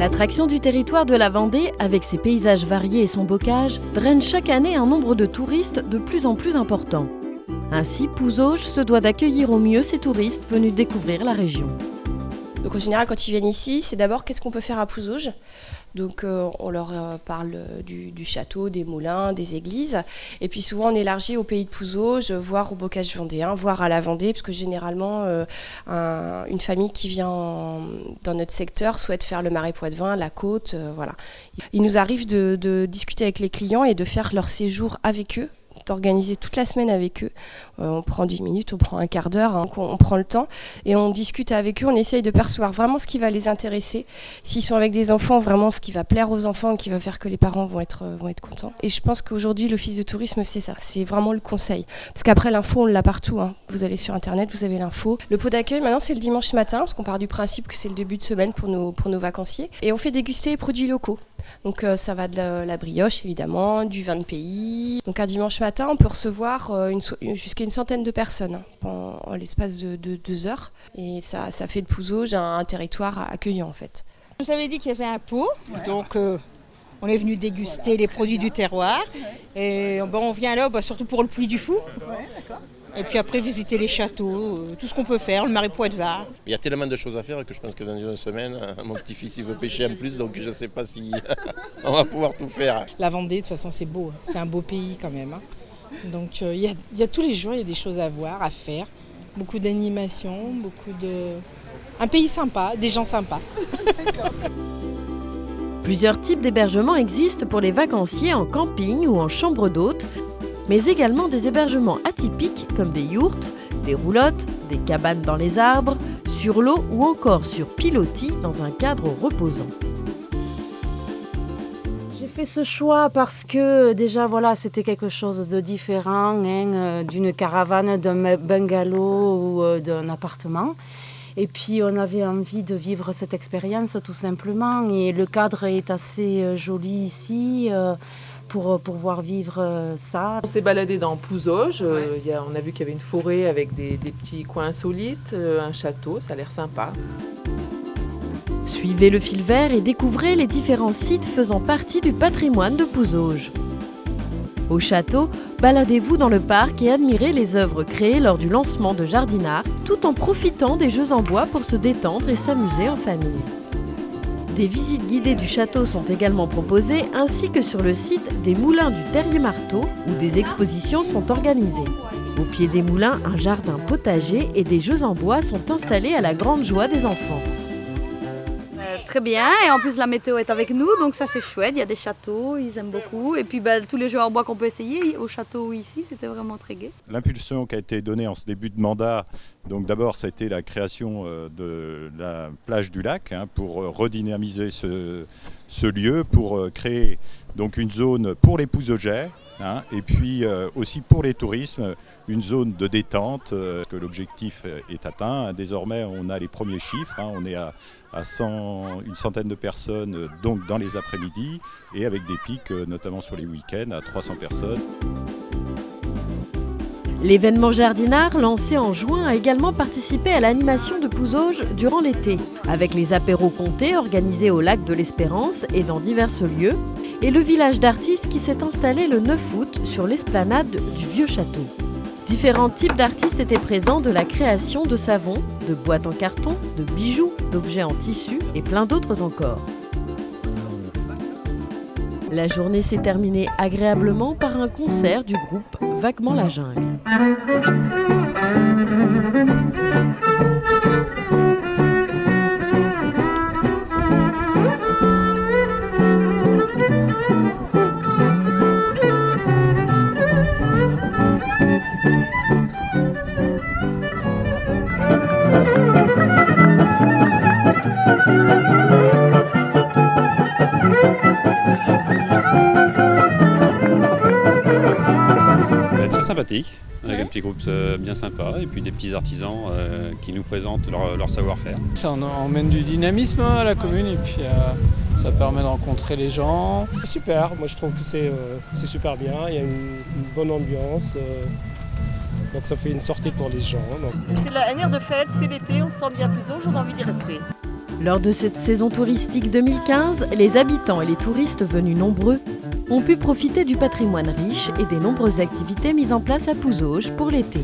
L'attraction du territoire de la Vendée, avec ses paysages variés et son bocage, draine chaque année un nombre de touristes de plus en plus important. Ainsi, Pouzauges se doit d'accueillir au mieux ces touristes venus découvrir la région. Donc en général, quand ils viennent ici, c'est d'abord qu'est-ce qu'on peut faire à Pouzauges. Donc on leur parle du château, des moulins, des églises. Et puis souvent on élargit au pays de Pouzauges, voire au bocage vendéen, voire à la Vendée, parce que généralement une famille qui vient dans notre secteur souhaite faire le Marais Poitevin, la côte, voilà. Il nous arrive de discuter avec les clients et de faire leur séjour avec eux, d'organiser toute la semaine avec eux. On prend 10 minutes, on prend un quart d'heure, hein, on prend le temps et on discute avec eux, on essaye de percevoir vraiment ce qui va les intéresser. S'ils sont avec des enfants, vraiment ce qui va plaire aux enfants, qui va faire que les parents vont être contents. Et je pense qu'aujourd'hui, l'office de tourisme, c'est ça, c'est vraiment le conseil. Parce qu'après, l'info, on l'a partout, hein. Vous allez sur Internet, vous avez l'info. Le pot d'accueil, maintenant, c'est le dimanche matin, parce qu'on part du principe que c'est le début de semaine pour nos vacanciers. Et on fait déguster les produits locaux. Donc ça va de la brioche évidemment, du vin de pays. Donc un dimanche matin, on peut recevoir jusqu'à une centaine de personnes en l'espace de 2 heures. Et ça fait de Pouzauges un territoire accueillant en fait. On nous avait dit qu'il y avait un pot, donc on est venu déguster les produits du terroir. Et on vient là surtout pour le Puy du Fou. Et puis après visiter les châteaux, tout ce qu'on peut faire, le Marais Poitevin. Il y a tellement de choses à faire que je pense que dans une semaine, mon petit-fils il veut pêcher en plus, donc je ne sais pas si on va pouvoir tout faire. La Vendée, de toute façon, c'est beau, c'est un beau pays quand même. Donc il y a tous les jours, il y a des choses à voir, à faire, beaucoup d'animation, un pays sympa, des gens sympas. Plusieurs types d'hébergements existent pour les vacanciers en camping ou en chambre d'hôtes, mais également des hébergements atypiques comme des yourtes, des roulottes, des cabanes dans les arbres, sur l'eau ou encore sur pilotis dans un cadre reposant. J'ai fait ce choix parce que déjà c'était quelque chose de différent d'une caravane, d'un bungalow ou d'un appartement. Et puis on avait envie de vivre cette expérience tout simplement et le cadre est assez joli ici. Pour pouvoir vivre ça. On s'est baladé dans Pouzauges, on a vu qu'il y avait une forêt avec des petits coins insolites, un château, ça a l'air sympa. Suivez le fil vert et découvrez les différents sites faisant partie du patrimoine de Pouzauges. Au château, baladez-vous dans le parc et admirez les œuvres créées lors du lancement de Jardinart, tout en profitant des jeux en bois pour se détendre et s'amuser en famille. Des visites guidées du château sont également proposées, ainsi que sur le site des moulins du Terrier-Marteau, où des expositions sont organisées. Au pied des moulins, un jardin potager et des jeux en bois sont installés à la grande joie des enfants. Très bien, et en plus la météo est avec nous, donc ça c'est chouette, il y a des châteaux, ils aiment beaucoup. Et puis tous les jeux en bois qu'on peut essayer, au château ou ici, c'était vraiment très gai. L'impulsion qui a été donnée en ce début de mandat, donc d'abord ça a été la création de la plage du lac pour redynamiser ce lieu, pour créer donc une zone pour les Pouzaugais et puis aussi pour les tourismes, une zone de détente, que l'objectif est atteint. Désormais on a les premiers chiffres, on est à une centaine de personnes donc dans les après-midi et avec des pics notamment sur les week-ends à 300 personnes. L'événement Jardinart, lancé en juin, a également participé à l'animation de Pouzauges durant l'été, avec les apéros comtés organisés au lac de l'Espérance et dans divers lieux, et le village d'artistes qui s'est installé le 9 août sur l'esplanade du Vieux Château. Différents types d'artistes étaient présents, de la création de savons, de boîtes en carton, de bijoux, d'objets en tissu et plein d'autres encore. La journée s'est terminée agréablement par un concert du groupe Vaguement la Jungle. Très sympathique, avec un petit groupe bien sympa et puis des petits artisans qui nous présentent leur savoir-faire. Ça emmène du dynamisme à la commune et puis ça permet de rencontrer les gens. Super, moi je trouve que c'est super bien, il y a une bonne ambiance. Donc ça fait une sortie pour les gens. C'est l'avenir de fête, c'est l'été, on se sent bien plus on a envie d'y rester. Lors de cette saison touristique 2015, les habitants et les touristes venus nombreux ont pu profiter du patrimoine riche et des nombreuses activités mises en place à Pouzauges pour l'été.